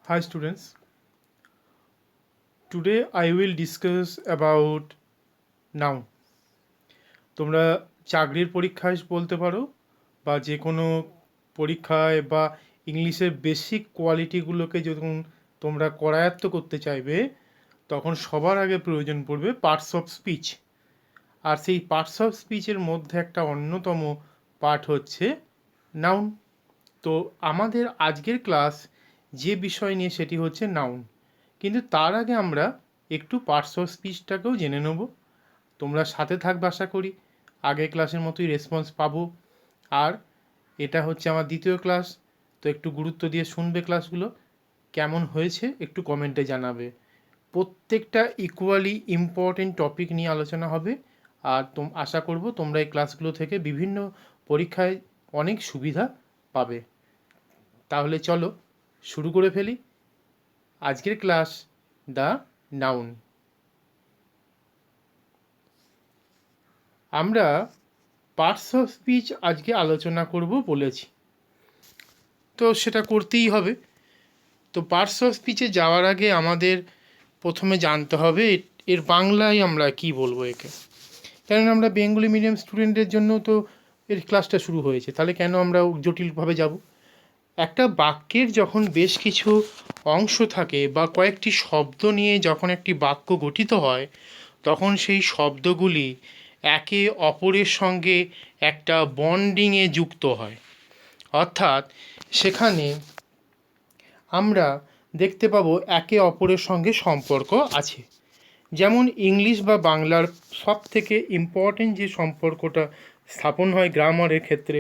Hi students, today I will discuss about noun. তোমরা চাকরির পরীক্ষায় বলতে পারো বা যে কোনো পরীক্ষায় বা ইংলিশের বেসিক কোয়ালিটিগুলোকে যখন তোমরা করায়ত্ত করতে চাইবে তখন সবার আগে প্রয়োজন পড়বে পার্টস অফ স্পিচ। আর সেই পার্টস অফ স্পিচের মধ্যে একটা অন্যতম পার্ট হচ্ছে নাউন। তো আমাদের আজকের ক্লাস যে বিষয় নিয়ে সেটি হচ্ছে নাউন, কিন্তু তার আগে আমরা একটু পার্টস অফ স্পিচটাকেও জেনে নেব। তোমরা সাথে থাকবে আশা করি, আগের ক্লাসের মতোই রেসপন্স পাবো। আর এটা হচ্ছে আমার দ্বিতীয় ক্লাস, তো একটু গুরুত্ব দিয়ে শুনবে ক্লাসগুলো। কেমন হয়েছে একটু কমেন্টে জানাবে। প্রত্যেকটা ইকুয়ালি ইম্পর্টেন্ট টপিক নিয়ে আলোচনা হবে, আর আশা করব তোমরা এই ক্লাসগুলো থেকে বিভিন্ন পরীক্ষায় অনেক সুবিধা পাবে। তাহলে চলো শুরু করে ফেলি আজকের ক্লাস, দ্য নাউন। আমরা পার্টস অফ স্পিচ আজকে আলোচনা করব বলেছি, তো সেটা করতেই হবে। তো পার্টস অফ স্পিচে যাওয়ার আগে আমাদের প্রথমে জানতে হবে এর বাংলায় আমরা কি বলবো একে। কারণ আমরা বেঙ্গলি মিডিয়াম স্টুডেন্টের জন্য তো এর ক্লাসটা শুরু হয়েছে, তাহলে কেন আমরা জটিলভাবে যাব। একটা বাক্যের যখন বেশ কিছু অংশ থাকে বা কয়েকটি শব্দ নিয়ে যখন একটি বাক্য গঠিত হয়, তখন সেই শব্দগুলি একে অপরের সঙ্গে একটা বন্ডিংয়ে যুক্ত হয়। অর্থাৎ সেখানে আমরা দেখতে পাবো একে অপরের সঙ্গে সম্পর্ক আছে। যেমন ইংলিশ বা বাংলার সব থেকে ইম্পর্টেন্ট যে সম্পর্কটা স্থাপন হয় গ্রামারের ক্ষেত্রে,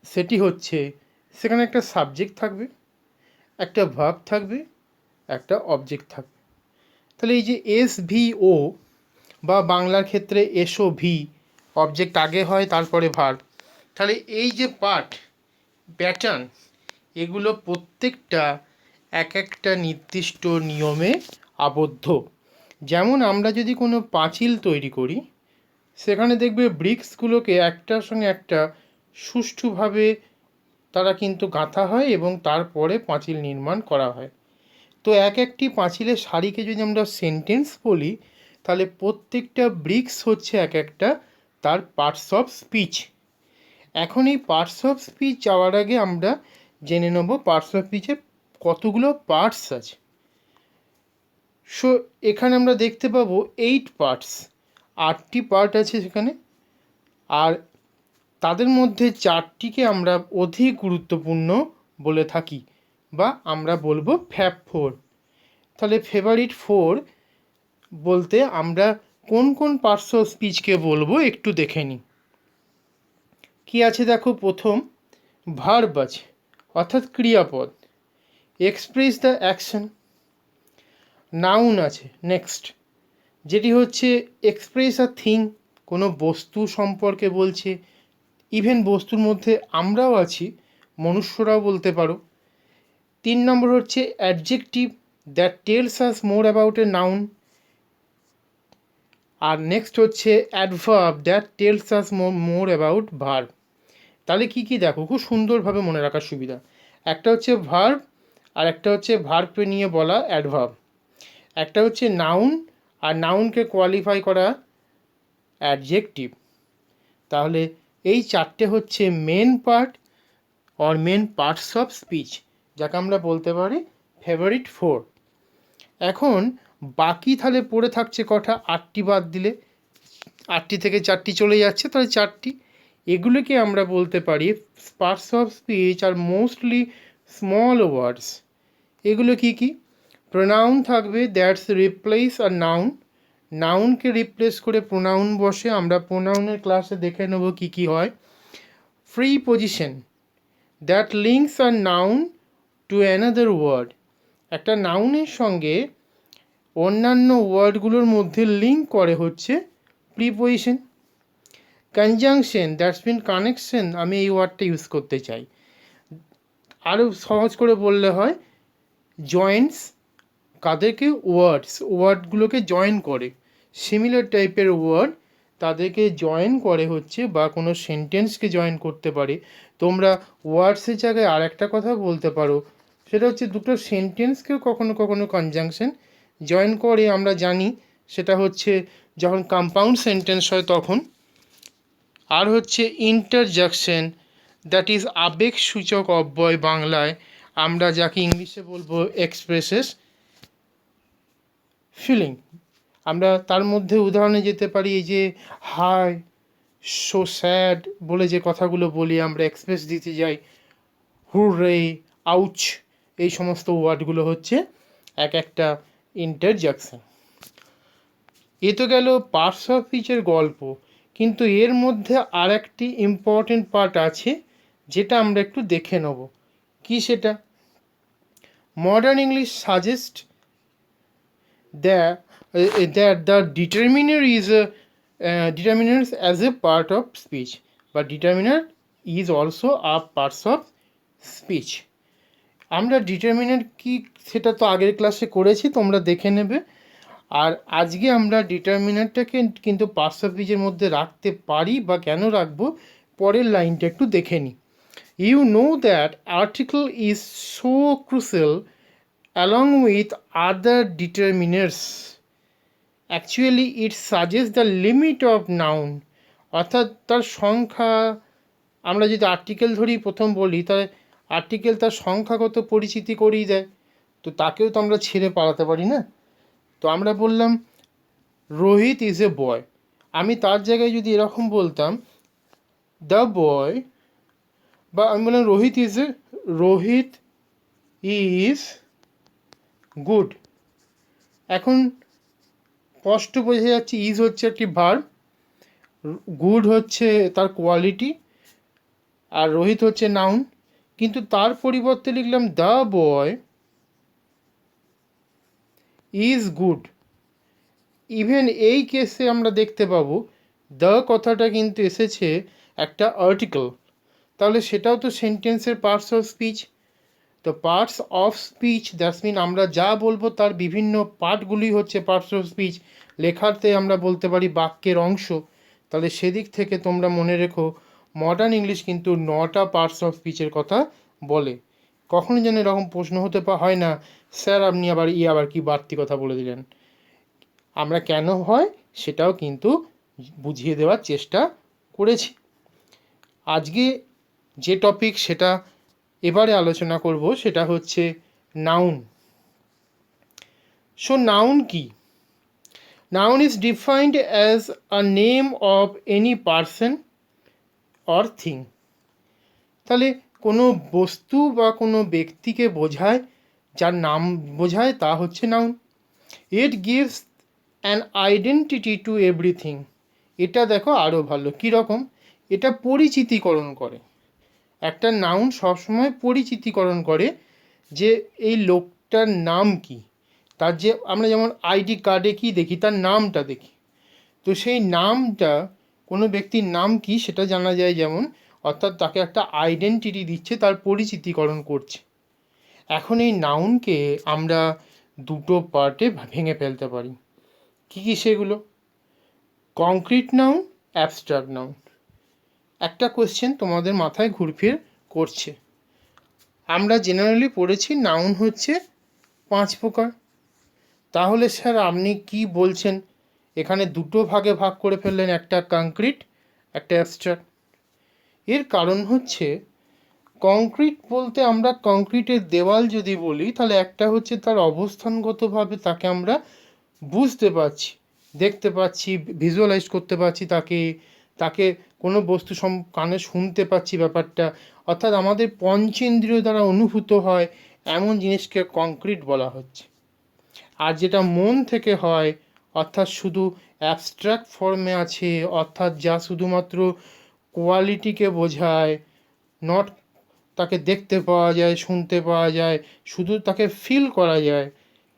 সেটি হচ্ছে সেখানে একটা সাবজেক্ট থাকবে, একটা ভার্ব থাকবে, একটা অবজেক্ট থাকবে। তাহলে এই যে SVO বা বাংলার ক্ষেত্রে SOV, অবজেক্ট আগে হয় তারপরে ভার্ব, তাহলে এই যে পার্ট প্যাটার্ন, এগুলো প্রত্যেকটা এক একটা নির্দিষ্ট নিয়মে আবদ্ধ। যেমন আমরা যদি কোনো পাঁচিল তৈরি করি, সেখানে দেখবে ব্রিক্সগুলোকে একটার সঙ্গে একটা সুষ্ঠুভাবে তারা কিন্তু গাঁথা হয় এবং তারপরে পাঁচিল নির্মাণ করা হয়। তো এক একটি পাঁচিলের সারিকে যদি আমরা সেন্টেন্স বলি, তাহলে প্রত্যেকটা ব্রিক্স হচ্ছে এক একটা তার পার্টস অফ স্পিচ। এখন এই পার্টস অফ স্পিচ যাওয়ার আগে আমরা জেনে নেব পার্টস অফ স্পিচের কতগুলো পার্টস আছে। সো এখানে আমরা দেখতে পাবো 8 পার্টস, 8টি পার্ট আছে সেখানে। আর তাদের মধ্যে 4টিকে আমরা অধিক গুরুত্বপূর্ণ বলে থাকি, বা আমরা বলবো ফ্যাব 4। তাহলে ফেভারিট 4 বলতে আমরা কোন কোন পার্টস অফ স্পিচকে বলবো একটু দেখে নিই। কি আছে দেখো, প্রথম ভার্ব আছে, অর্থাৎ ক্রিয়াপদ, এক্সপ্রেস দ্য অ্যাকশন। নাউন আছে নেক্সট, যেটি হচ্ছে এক্সপ্রেস আ থিং, কোনো বস্তু সম্পর্কে বলছে। ইভেন বস্তুর মধ্যে আমরাও আছি, মনুষ্যরাও বলতে পারো। 3 নম্বর হচ্ছে adjective, that tells us more about a noun. আর নেক্সট হচ্ছে adverb, that tells us more about verb. তাহলে কি কি দেখো, খুব সুন্দরভাবে মনে রাখার সুবিধা। একটা হচ্ছে ভার্ব, আর একটা হচ্ছে ভার্বকে নিয়ে বলা অ্যাডভার্ব, একটা হচ্ছে নাউন, আর নাউনকে কোয়ালিফাই করা অ্যাডজেক্টিভ। তাহলে এই 4টে হচ্ছে main part or main parts of speech, যাকে আমরা বলতে পারি ফেভারিট 4। এখন বাকি তাহলে পড়ে থাকছে কটা, 8টি বাদ দিলে 8টি থেকে 4টি চলে যাচ্ছে, তাহলে 4টি। এগুলোকে আমরা বলতে পারি পার্টস অফ স্পিচ আর মোস্টলি স্মল ওয়ার্ডস। এগুলো কি কি? প্রোনাউন থাকবে, দ্যাটস রিপ্লেস আর নাউন, নাউনকে রিপ্লেস করে প্রোনাউন বসে, আমরা প্রোনাউনের ক্লাসে দেখে নেব কি কি হয়। Preposition, that links are noun to another word, একটা নাউনের সঙ্গে অন্যান্য ওয়ার্ডগুলোর মধ্যে লিঙ্ক করে হচ্ছে preposition. Conjunction, that's mean connection, আমি এই ওয়ার্ডটা ইউজ করতে চাই। আরও সহজ করে বললে হয় জয়েন্টস, কাদেরকে? ওয়ার্ডগুলোকে জয়েন করে, সিমিলার টাইপের ওয়ার্ড তাদেরকে জয়েন করে হচ্ছে, বা কোনো সেন্টেন্সকে জয়েন করতে পারে। তোমরা ওয়ার্ডসের জায়গায় আর একটা কথা বলতে পারো, সেটা হচ্ছে দুটো সেন্টেন্সকেও কখনো কখনো কনজাংশন জয়েন করে আমরা জানি, সেটা হচ্ছে যখন কম্পাউন্ড সেন্টেন্স হয় তখন। আর হচ্ছে ইন্টারজাকশন, দ্যাট ইজ আবেগসূচক অব্যয় বাংলায়, আমরা যাকে ইংলিশে বলবো এক্সপ্রেসেস ফিলিং। আমরা তার মধ্যে উদাহরণে যেতে পারি এই যে হাই, সো স্যাড বলে যে কথাগুলো বলি আমরা, এক্সপ্রেস দিতে যাই, হুররে, আউচ, এই সমস্ত ওয়ার্ডগুলো হচ্ছে এক একটা ইন্টারজাকশন। এ তো গেল পার্টস অফ স্পিচের গল্প, কিন্তু এর মধ্যে আর একটি ইম্পর্টেন্ট পার্ট আছে যেটা আমরা একটু দেখে নেব। কি সেটা? Modern English suggest that the determiners as a part of speech, but determiner is also a parts of speech. আমরা ডিটারমিনার কি সেটা তো আগের ক্লাসে করেছি, তোমরা দেখে নেবে। আর আজকে আমরা ডিটারমিনারটাকে কিন্তু পার্টস অফ স্পিচের মধ্যে রাখতে পারি বা কেন রাখবো, পরের লাইনটা একটু দেখে নিই। You know that article is so crucial along with other determiners. Actually it suggests the limit of noun, অর্থাৎ তার সংখ্যা। আমরা যদি আর্টিকেল ধরি, প্রথম বলি, তাহলে আর্টিকেল তার সংখ্যাগত পরিচিতি করিয়ে দেয়, তো তাকেও তো আমরা ছেড়ে পালাতে পারি না। তো আমরা বললাম রোহিত ইজ এ বয়, আমি তার জায়গায় যদি এরকম বলতাম দ্য বয়, বা আমি বললাম রোহিত ইজ গুড। এখন স্পষ্ট বোঝা যাচ্ছে ইজ হচ্ছে একটি ভার্ব, গুড হচ্ছে তার কোয়ালিটি, আর রোহিত হচ্ছে নাউন। কিন্তু তার পরিবর্তে লিখলাম the boy is good. Even এই কেসে আমরা দেখতে পাবো দ্য কথাটা কিন্তু এসেছে একটা আর্টিকেল, তাহলে সেটাও তো সেন্টেন্সের পার্টস অফ স্পিচ। তো parts of speech that's mean আমরা যা বলবো তার বিভিন্ন পার্টগুলি হচ্ছে পার্টস অফ স্পিচ। লেখাতে আমরা বলতে পারি বাক্যের অংশ। তাহলে সেদিক থেকে তোমরা মনে রেখো মডার্ন ইংলিশ কিন্তু 9টা পার্টস অফ স্পিচের কথা বলে। কখনো যেন এরকম প্রশ্ন হতে হয় না, স্যার আপনি আবার কি বাড়তি কথা বলে দিলেন। আমরা কেন হয় সেটাও কিন্তু বুঝিয়ে দেওয়ার চেষ্টা করেছি। আজকে যে টপিক সেটা এবারে আলোচনা করব সেটা হচ্ছে নাউন। সো নাউন কি? Noun is defined as a name of any person or thing. তাহলে কোনো বস্তু বা কোনো ব্যক্তিকে বোঝায়, যার নাম বোঝায়, তা হচ্ছে noun. It gives an identity two everything. এটা দেখো আরও ভালো কীরকম, এটা পরিচিতিকরণ করে। একটা নাউন সবসময় পরিচিতিকরণ করে যে এই লোকটার নাম কি। তার যে আমরা যেমন আইডি কার্ডে কি দেখি, তার নামটা দেখি, তো সেই নামটা কোনো ব্যক্তির নাম কি সেটা জানা যায় যেমন, অর্থাৎ তাকে একটা আইডেন্টিটি দিচ্ছে, তার পরিচিতিকরণ করছে। এখন এই নাউনকে আমরা দুটো পার্টে ভেঙে ফেলতে পারি। কী কী সেগুলো? Concrete noun, abstract noun. একটা কোয়েশ্চেন তোমাদের মাথায় ঘুরফির করছে। আমরা জেনারেলি পড়েছি নাউন হচ্ছে 5 প্রকার। তাহলে স্যার আপনি কি বলছেন, এখানে দুটো ভাগে ভাগ করে ফেললেন, একটা কংক্রিট, একটা অ্যাবস্ট্রাক্ট। এর কারণ হচ্ছে কংক্রিট বলতে আমরা কংক্রিটের দেওয়াল যদি বলি, তাহলে একটা হচ্ছে তার অবস্থানগতভাবে তাকে আমরা বুঝতে পারছি, দেখতে পাচ্ছি, ভিজুয়ালাইজ করতে পারছি, তাকে কোনো বস্তু কানে শুনতে পাচ্ছি ব্যাপারটা, অর্থাৎ আমাদের পঞ্চেন্দ্রিয় দ্বারা অনুভূত হয়, এমন জিনিসকে কংক্রিট বলা হচ্ছে। আর যেটা মন থেকে হয়, অর্থাৎ শুধু অ্যাবস্ট্রাক্ট ফর্মে আছে, অর্থাৎ যা শুধুমাত্র কোয়ালিটিকে বোঝায়, নট তাকে দেখতে পাওয়া যায়, শুনতে পাওয়া যায়, শুধু তাকে ফিল করা যায়,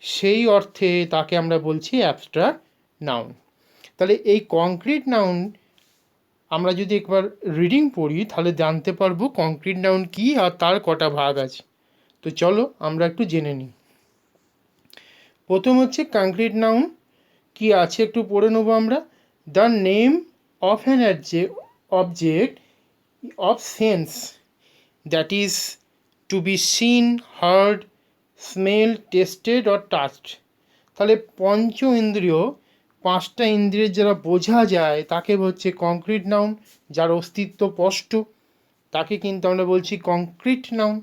সেই অর্থে তাকে আমরা বলছি অ্যাবস্ট্রাক্ট নাউন। তাহলে এই কংক্রিট নাউন আমরা যদি একবার রিডিং পড়ি তাহলে জানতে পারবো কংক্রিট নাউন কী আর তার কটা ভাগ আছে। তো চলো আমরা একটু জেনে নিই। প্রথম হচ্ছে কংক্রিট নাউন কি আছে একটু পড়ে নেবো আমরা। The name of an object of sense that is to be seen, heard, smell, tasted or touched. তাহলে পঞ্চ ইন্দ্রিয়, পাঁচটা ইন্দ্রিয়ের যারা বোঝা যায় তাকে হচ্ছে কংক্রিট নাউন, যার অস্তিত্ব স্পষ্ট তাকে কিন্তু আমরা বলছি কংক্রিট নাউন।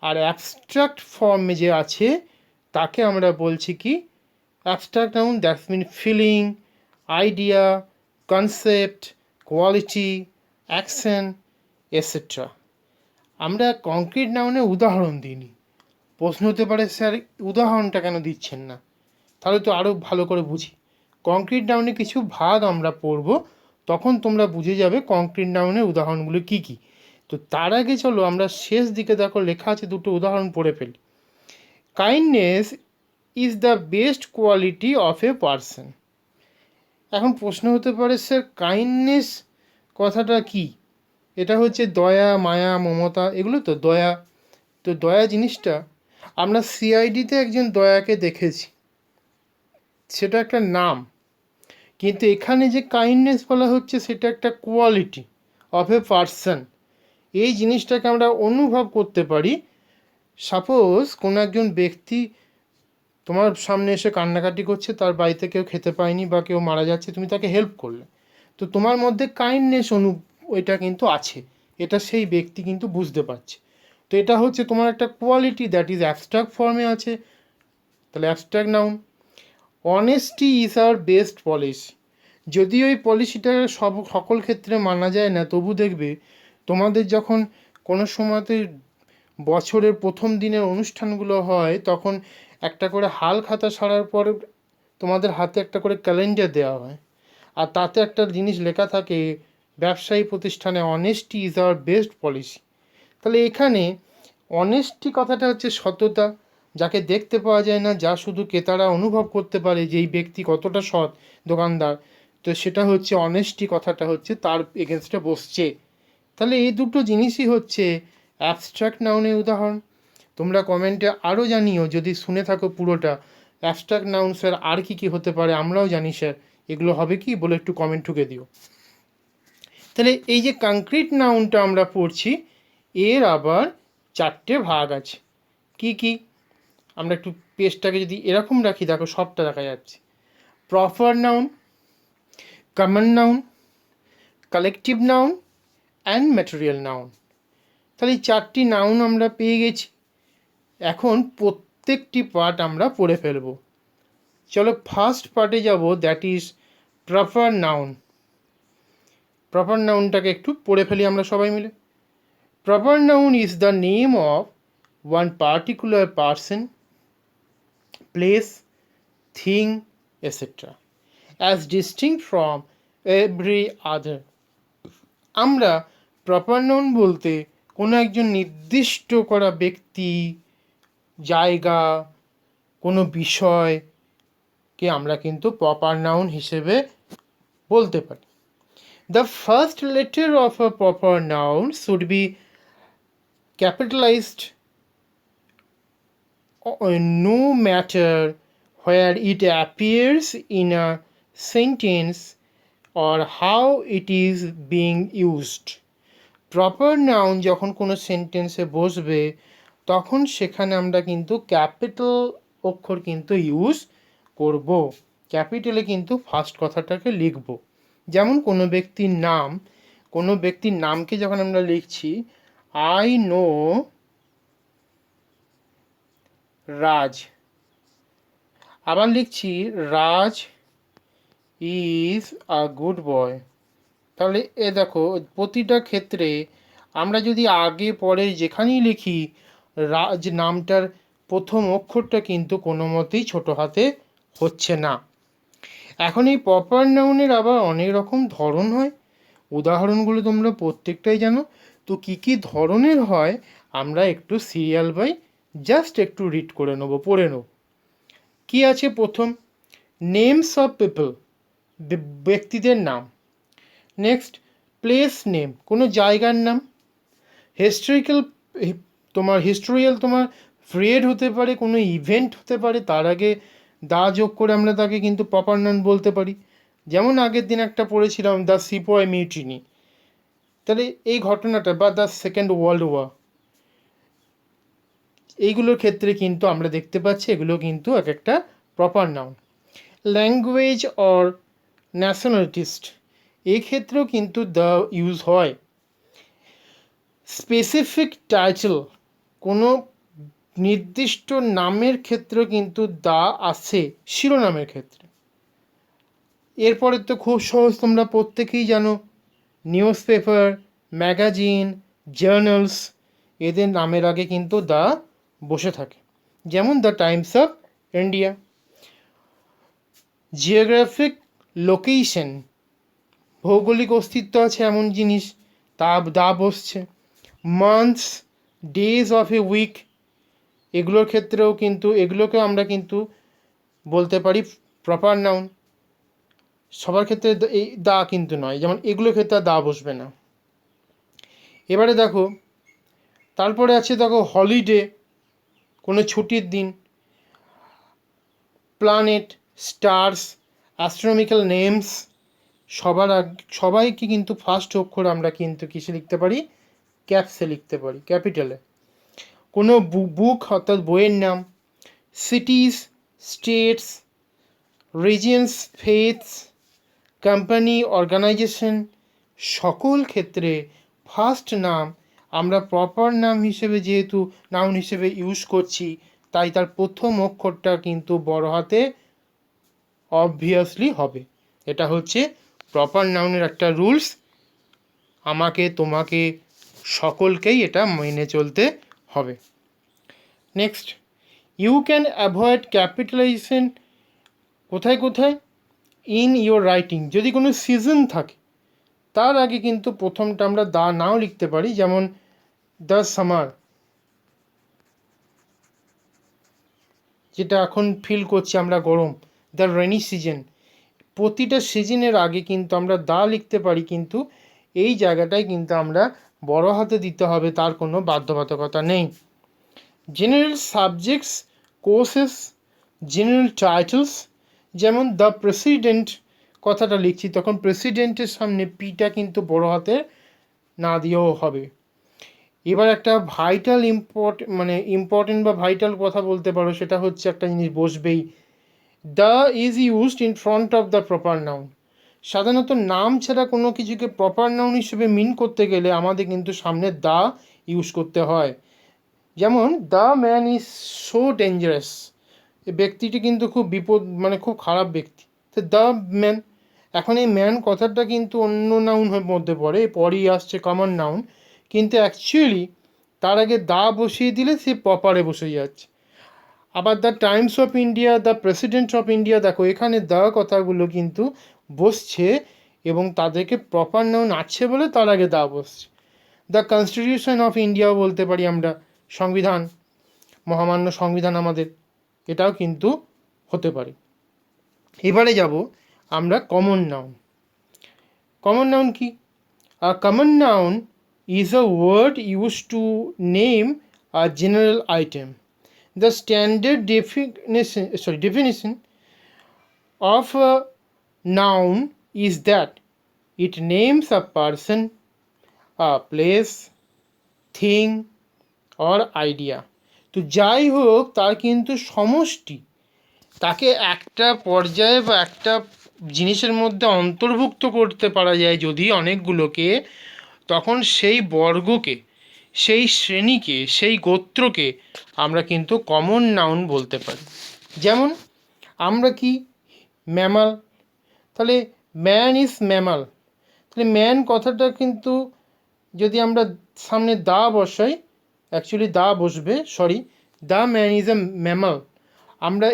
আর অ্যাবস্ট্রাক্ট ফর্মে যে আছে তাকে আমরা বলছি কি abstract noun, that's mean feeling, idea, concept, quality, action etcetera. আমরা কংক্রিট নাউনের উদাহরণ দিইনি। প্রশ্ন হতে পারে স্যার উদাহরণটা কেন দিচ্ছেন না, তাহলে তো আরও ভালো করে বুঝি। কংক্রিট নাউনে কিছু ভাগ আমরা পড়ব, তখন তোমরা বুঝে যাবে কংক্রিট নাউনের উদাহরণগুলো কী কী। তো তার আগে চলো আমরা শেষ দিকে দেখো লেখা আছে, দুটো উদাহরণ পড়ে ফেলি। Kindness is the best quality of a person. এখন প্রশ্ন হতে পারে স্যার কাইন্ডনেস কথাটা কি? এটা হচ্ছে দয়া, মায়া, মমতা, এগুলো তো দয়া। তো দয়া জিনিসটা আমরা সিআইডিতে একজন দয়াকে দেখেছি, সেটা একটা নাম, কিন্তু এখানে যে কাইন্ডনেস বলা হচ্ছে সেটা একটা কোয়ালিটি অফ এ পারসন। এই জিনিসটাকে আমরা অনুভব করতে পারি। সাপোজ কোনো একজন ব্যক্তি তোমার সামনে এসে কান্নাকাটি করছে, তার বাড়িতে কেউ খেতে পায়নি বা কেউ মারা যাচ্ছে, তুমি তাকে হেল্প করলে, তো তোমার মধ্যে কাইন্ডনেস ওইটা কিন্তু আছে, এটা সেই ব্যক্তি কিন্তু বুঝতে পারছে। তো এটা হচ্ছে তোমার একটা কোয়ালিটি, দ্যাট ইজ অ্যাবস্ট্রাক্ট ফর্মে আছে, তাহলে abstract noun. Honesty is our best policy. যদিও এই পলিসিটা সকল ক্ষেত্রে মানা যায় না, তবু দেখবে তোমাদের যখন কোনো সময়তে বছরের প্রথম দিনের অনুষ্ঠানগুলো হয়, তখন একটা করে হাল খাতা সারার পর তোমাদের হাতে একটা করে ক্যালেন্ডার দেওয়া হয়, আর তাতে একটা জিনিস লেখা থাকে, ব্যবসায়ী প্রতিষ্ঠানে honesty is our best policy. তাহলে এখানে অনেস্টি কথাটা হচ্ছে সততা, যাকে দেখতে পাওয়া যায় না, যা শুধু ক্রেতারা অনুভব করতে পারে যে এই ব্যক্তি কতটা সৎ দোকানদার, তো সেটা হচ্ছে অনেস্টি কথাটা হচ্ছে তার এগেনস্টে বসছে। তাহলে এই দুটো জিনিসই হচ্ছে অ্যাবস্ট্রাক্ট নাউনের উদাহরণ। তোমরা কমেন্টে আরও জানিও, যদি শুনে থাকো পুরোটা, অ্যাবস্ট্রাক্ট নাউন স্যার আর কী কী হতে পারে, আমরাও জানি স্যার এগুলো হবে কি, বলে একটু কমেন্ট ঠুকে দিও। তাহলে এই যে কংক্রিট নাউনটা আমরা পড়ছি, এর আবার চারটে ভাগ আছে। কি কি? আমরা একটু পেজটাকে যদি এরকম রাখি, দেখো সবটা দেখা যাচ্ছে। Proper noun, common noun, collective noun and material noun. তাহলে এই চারটি নাউন আমরা পেয়ে গেছি। এখন প্রত্যেকটি পার্ট আমরা পড়ে ফেলব। চলো ফার্স্ট পার্টে যাব, that is proper noun. Proper নাউনটাকে একটু পড়ে ফেলি আমরা সবাই মিলে। Proper noun is the name of one particular person, place, thing etcetera as distinct from every other. আমরা প্রপার নাউন বলতে কোনো একজন নির্দিষ্ট করা ব্যক্তি, জায়গা, কোনো বিষয়কে আমরা কিন্তু প্রপার নাউন হিসেবে বলতে পারি। The first letter of a proper noun should be capitalised no matter where it appears in a sentence or how it is being used. Proper noun যখন কোনো সেন্টেন্সে বসবে, তখন সেখানে আমরা কিন্তু ক্যাপিটাল অক্ষর কিন্তু ইউজ করব, ক্যাপিটালে কিন্তু ফার্স্ট কথাটাকে লিখব। যেমন কোনো ব্যক্তির নাম, কোনো ব্যক্তির নামকে যখন আমরা লিখছি, আই নো রাজ, আবার লিখছি রাজ ইজ আ গুড বয়। তাহলে এ দেখো প্রতিটা ক্ষেত্রে আমরা যদি আগে পরে যেখানেই লিখি, রাজ নামটার প্রথম অক্ষরটা কিন্তু কোনো মতেই ছোটো হাতে হচ্ছে না। এখন এই প্রপার নাউনের আবার অনেক রকম ধরন হয়, উদাহরণগুলো তোমরা প্রত্যেকটাই জানো। তো কী কী ধরনের হয় আমরা একটু সিরিয়াল বাই জাস্ট একটু রিড করে নেবো, পড়ে নেব। কী আছে প্রথম? নেমস অফ পিপল, ব্যক্তিদের নাম। নেক্সট প্লেস নেম, কোনো জায়গার নাম। হিস্টোরিক্যাল, হিস্টোরিয়াল তোমার ফ্রেড হতে পারে, কোনো ইভেন্ট হতে পারে, তার আগে দা যোগ করে আমরা তাকে কিন্তু প্রপার নাউন বলতে পারি। যেমন আগের দিন একটা পড়েছিলাম দ্য সিপয় মিউটিনি, তাহলে এই ঘটনাটা, বা দ্য সেকেন্ড ওয়ার্ল্ড ওয়ার, এইগুলোর ক্ষেত্রে কিন্তু আমরা দেখতে পাচ্ছি এগুলো কিন্তু এক একটা প্রপার নাউন। ল্যাঙ্গুয়েজ অর ন্যাশনালিটিস্ট, এক্ষেত্রেও কিন্তু দ্য ইউজ হয়। স্পেসিফিক টাইটেল, কোনো নির্দিষ্ট নামের ক্ষেত্রে কিন্তু দা আছে শিরোনামের ক্ষেত্রে। এরপরে তো খুব সহজ, তোমরা প্রত্যেকেই জানো, নিউজ পেপার, ম্যাগাজিন, জার্নালস, এদের নামের আগে কিন্তু দা বসে থাকে, যেমন the Times of India. Geographic location, ভৌগোলিক অস্তিত্ব আছে এমন জিনিস, তা দা বসছে। Months, days of a week, এগুলোর ক্ষেত্রেও কিন্তু এগুলোকেও আমরা কিন্তু বলতে পারি প্রপার নাউন। সবার ক্ষেত্রে এই দা কিন্তু নয়, যেমন এগুলোর ক্ষেত্রে দা বসবে না। এবারে দেখো, তারপরে আছে দেখো হলিডে, কোনো ছুটির দিন। প্ল্যানেট, স্টার্স, অ্যাস্ট্রোনমিক্যাল নেমস, সবাইকে কিন্তু ফার্স্ট অক্ষর আমরা কিন্তু কিসে লিখতে পারি? ক্যাপসে লিখতে পারি, ক্যাপিটালে। কোনো বুক অর্থাৎ বইয়ের নাম। Cities, states, regions, faiths, company, organisation, সকল ক্ষেত্রে ফার্স্ট নাম আমরা প্রপার নাম হিসেবে যেহেতু নাউন হিসেবে ইউজ করছি, তাই তার প্রথম অক্ষরটা কিন্তু বড় হাতে অবভিয়াসলি হবে। এটা হচ্ছে প্রপার নাউনের একটা রুলস, আমাকে তোমাকে সকলকেই এটা মেনে চলতে হবে। Next, you can avoid capitalization কোথায় কোথায়? ইন ইয়োর রাইটিং, যদি কোনো সিজন থাকে তার আগে কিন্তু প্রথমটা আমরা দা নাও লিখতে পারি, যেমন দ্য সামার, যেটা এখন ফিল করছি আমরা গরম। দ্য রেনি সিজন, প্রতিটা সিজনের আগে কিন্তু আমরা দা লিখতে পারি, কিন্তু এই জায়গাটায় কিন্তু আমরা বড় হাতে দিতে হবে, তার কোনো বাধ্যবাধকতা নেই। General subjects, courses, general titles, যেমন দ্য প্রেসিডেন্ট কথাটা লিখছি, তখন প্রেসিডেন্টের সামনে পিটা কিন্তু বড় হাতে না দিয়েও হবে। এবার একটা ভাইটাল ইম্পর্টেন্ট বা ভাইটাল কথা বলতে পারো, সেটা হচ্ছে একটা জিনিস বসবেই, the is used in front of the proper noun. সাধারণত নাম ছাড়া কোনো কিছুকে প্রপার নাউন হিসেবে মিন করতে গেলে আমাদের কিন্তু সামনে দা ইউজ করতে হয়। যেমন the man is so dangerous, এই ব্যক্তিটি কিন্তু খুব খুব খারাপ ব্যক্তি, তো দ্য ম্যান। এখন এই ম্যান কথাটা কিন্তু অন্য নাউনের মধ্যে পড়ে, পরেই আসছে কমন নাউন, কিন্তু অ্যাকচুয়ালি তার আগে দা বসিয়ে দিলে সে প্রপারে বসে যাচ্ছে। আবার the Times of India, the president of India, দেখো এখানে দ্য কথাগুলো কিন্তু বসছে এবং তাদেরকে প্রপার নাউন আছে বলে তার আগে দা বসছে। দ্য কনস্টিটিউশন অফ ইন্ডিয়াও বলতে পারি আমরা, সংবিধান, মহামান্য সংবিধান আমাদের, এটাও কিন্তু হতে পারে। এবারে যাব আমরা কমন নাউন। কমন নাউন কি? আ common noun is a word used to name a general item. The standard definition of a noun is that it names a person, a place, thing or idea. তো যাই হোক, তার কিন্তু সমষ্টি, তাকে একটা পর্যায়ে বা একটা জিনিসের মধ্যে অন্তর্ভুক্ত করতে পারা যায় যদি অনেকগুলোকে, তখন সেই বর্গকে, সেই শ্রেণীকে, সেই গোত্রকে আমরা কিন্তু কমন নাউন বলতে পারি। যেমন আমরা কি? ম্যামাল, তাহলে ম্যান ইজ ম্যামাল, তাহলে ম্যান কথাটা কিন্তু যদি আমরা সামনে দা বসাই, অ্যাকচুয়ালি দা বসবে, the man is a mammal. আমরা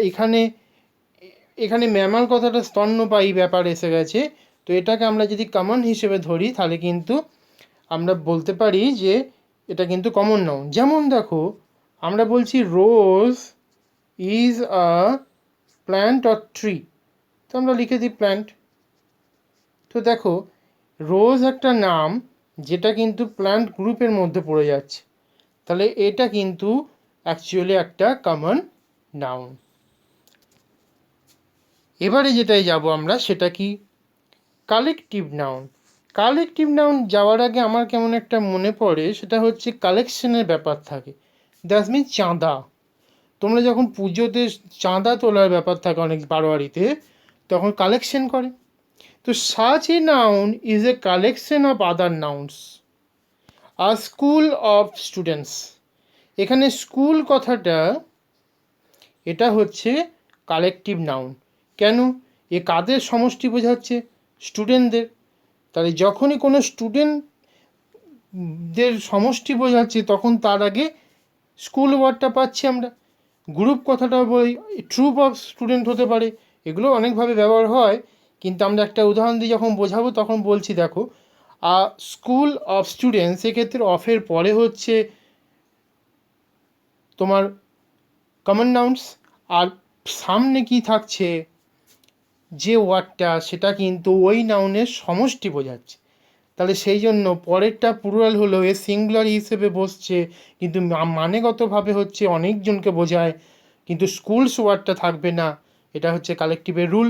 এখানে ম্যামাল কথাটা স্তন্যপায়ী ব্যাপার এসে গেছে, তো এটাকে আমরা যদি কমন হিসেবে ধরি তাহলে কিন্তু আমরা বলতে পারি যে এটা কিন্তু কমন নাউন। যেমন দেখো, আমরা বলছি rose is a plant or tree, তো আমরা লিখে দিই প্ল্যান্ট। তো দেখো, রোজ একটা নাম যেটা কিন্তু প্ল্যান্ট গ্রুপের মধ্যে পড়ে যাচ্ছে, তাহলে এটা কিন্তু অ্যাকচুয়ালি একটা কমন নাউন। এবারে যেটাই যাব আমরা, সেটা কি? Collective noun. কালেকটিভ নাউন যাওয়ার আগে আমার কেমন একটা মনে পড়ে, সেটা হচ্ছে কালেকশনের ব্যাপার থাকে। দ্যাট মিনস চাঁদা। তোমরা যখন পুজোতে চাঁদা তোলার ব্যাপার থাকে অনেক বারোয়ারিতে, তখন কালেকশন করে। তো such a noun is a collection of other nouns. আর স্কুল অফ স্টুডেন্টস, এখানে স্কুল কথাটা এটা হচ্ছে কালেকটিভ নাউন। কেন? এ কাদের সমষ্টি বোঝাচ্ছে? স্টুডেন্টদের। তাহলে যখনই কোনো স্টুডেন্টদের সমষ্টি বোঝাচ্ছে তখন তার আগে স্কুল ওয়ার্ডটা পাচ্ছি আমরা। গ্রুপ কথাটা বলি, ট্রুপ অফ স্টুডেন্ট হতে পারে, এগুলো অনেকভাবে ব্যবহার হয়, কিন্তু আমরা একটা উদাহরণ দিয়ে যখন বোঝাবো তখন বলছি দেখো, স্কুল অফ স্টুডেন্টস, সেক্ষেত্রে অফের পরে হচ্ছে তোমার কমন নাউন্স, আর সামনে কি থাকছে যে ওয়ার্ডটা সেটা কিন্তু ওই নাউনের সমষ্টি বোঝাচ্ছে। তাহলে সেই জন্য পরেরটা প্লুরাল হলো এ সিঙ্গুলার হিসেবে বসছে, কিন্তু মানেগতভাবে হচ্ছে অনেকজনকে বোঝায়, কিন্তু স্কুলস ওয়ার্ডটা থাকবে না। এটা হচ্ছে কালেকটিভের রুল।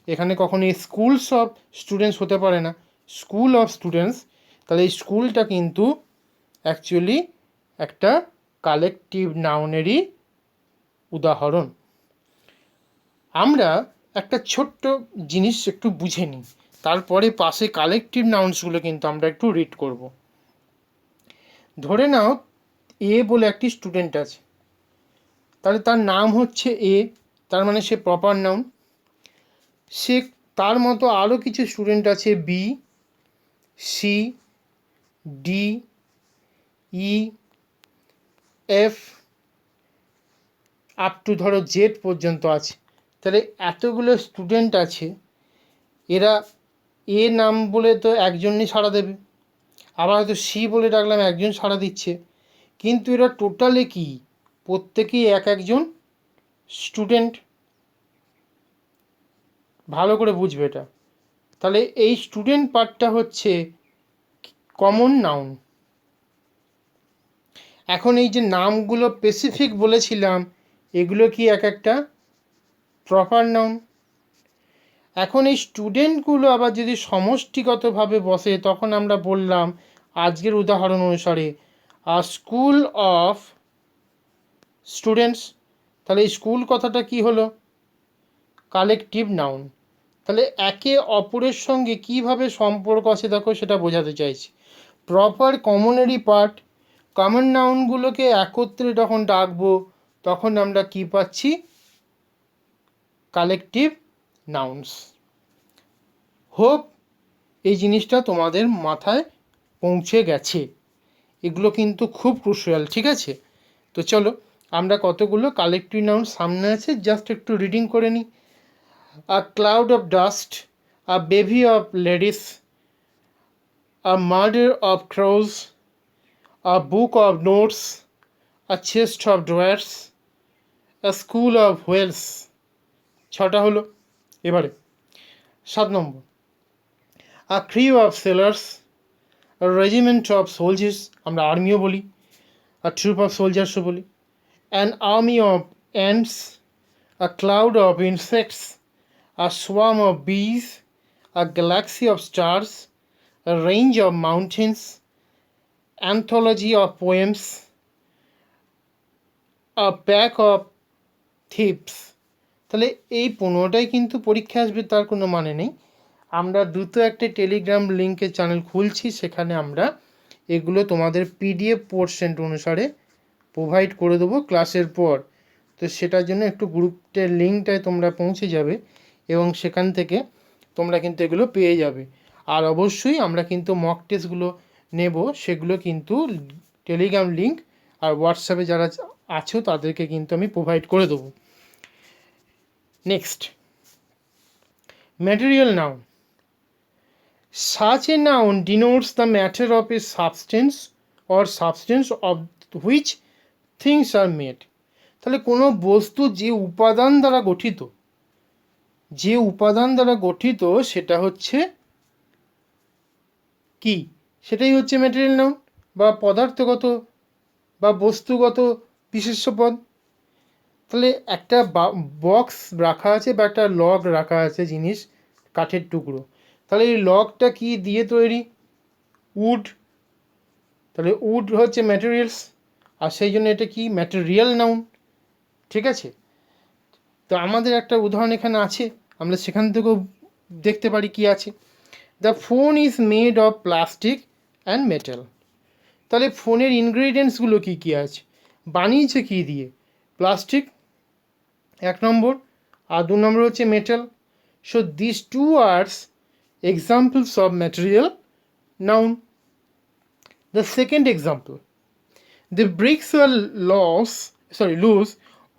এখানে কখনোই স্কুলস অফ স্টুডেন্টস হতে পারে না, স্কুল অফ স্টুডেন্টস। তাহলে এই স্কুলটা কিন্তু অ্যাকচুয়ালি একটা কালেকটিভ নাউনেরই উদাহরণ। আমরা একটা ছোট্ট জিনিস একটু বুঝে নিই, তারপরে পাশে কালেকটিভ নাউন্সগুলো কিন্তু আমরা একটু রিড করব। ধরে নাও এ বলে একটি স্টুডেন্ট আছে, তাহলে তার নাম হচ্ছে এ, তার মানে সে প্রপার নাউন। সে তার মতো আরও কিছু স্টুডেন্ট আছে B, C, D, E, F, up to ধরো জেড পর্যন্ত আছে। তাহলে এতগুলো স্টুডেন্ট আছে, এরা এ নাম বলে তো একজনই সাড়া দেবে, আবার হয়তো সি বলে ডাকলাম একজন সাড়া দিচ্ছে, কিন্তু এরা টোটালে কি প্রত্যেকেই এক একজন স্টুডেন্ট। ভালো করে বুঝবে এটা। তাহলে এই স্টুডেন্ট পার্টটা হচ্ছে কমন নাউন। এখন এই যে নামগুলো স্পেসিফিক বলেছিলাম, এগুলো কি এক একটা প্রপার নাউন। এখন এই স্টুডেন্টগুলো আবার যদি সমষ্টিগতভাবে বসে, তখন আমরা বললাম আজকের উদাহরণ অনুসারে স্কুল অফ স্টুডেন্টস। তাহলে এই স্কুল কথাটা কি হলো? Collective noun. তাহলে একে অপরের সঙ্গে কিভাবে সম্পর্ক আছে দেখো, সেটা বোঝাতে চাইছি। প্রপার কমনেরই পার্ট, কমন নাউনগুলোকে একত্রে যখন ডাকবো তখন আমরা কি পাচ্ছি? Collective nouns. হোপ এই জিনিসটা তোমাদের মাথায় পৌঁছে গেছে। এগুলো কিন্তু খুব ক্রুশিয়াল, ঠিক আছে? তো চলো আমরা কতগুলো কালেকটিভ নাউন সামনে আছে জাস্ট একটু রিডিং করে নিই। A cloud of dust, a bevy of ladies, a murder of crows, a book of notes, a chest of drawers, a school of whales. 6টা হলো। এবারে 7 নম্বর, a crew of sailors, a regiment of soldiers, আমরা আর্মিও বলি, a troop of সোলজার্সও বলি, an army of ants, a cloud of insects, a swarm of bees, a galaxy of stars, a range of mountains, anthology of poems, a pack of thieves। তাহলে এই 15টাই কিন্তু পরীক্ষা আসবে তার কোনো মানে নেই। আমরা দ্রুত একটা টেলিগ্রাম লিঙ্কের চ্যানেল খুলছি, সেখানে আমরা এগুলো তোমাদের পিডিএফ পোর্শন অনুসারে প্রোভাইড করে দেবো ক্লাসের পর। তো সেটার জন্য একটু গ্রুপের লিঙ্কটায় তোমরা পৌঁছে যাবে এবং সেখান থেকে তোমরা কিন্তু এগুলো পেয়ে যাবে। আর অবশ্যই আমরা কিন্তু মক টেস্টগুলো নেব, সেগুলো কিন্তু টেলিগ্রাম লিঙ্ক আর হোয়াটসঅ্যাপে যারা আছো তাদেরকে কিন্তু আমি প্রোভাইড করে দেবো। Next, material noun. Such a noun denotes the matter of a substance or substance of which things are made। তাহলে কোনো বস্তু যে উপাদান দ্বারা গঠিত, যে উপাদান দ্বারা গঠিত সেটা হচ্ছে কি? সেটাই হচ্ছে ম্যাটেরিয়াল নাউন বা পদার্থগত বা বস্তুগত বিশেষ্য পদ। তাহলে একটা বক্স রাখা আছে বা একটা লগ রাখা আছে জিনিস, কাঠের টুকরো, তাহলে এই লগটা কি দিয়ে তৈরি? উড। তাহলে উড হচ্ছে ম্যাটেরিয়ালস, আর সেই জন্য এটা কি ম্যাটেরিয়াল নাউন, ঠিক আছে। তো আমাদের একটা উদাহরণ এখানে আছে, আমরা সেখান থেকেও দেখতে পারি কি আছে। The phone is made of plastic and metal. তাহলে ফোনের ইনগ্রিডিয়েন্টসগুলো কী কী আছে, বানিয়েছে কী দিয়ে, প্লাস্টিক এক নম্বর, আর দু নম্বর হচ্ছে metal. So this two are examples of material noun. The second example, the bricks are loose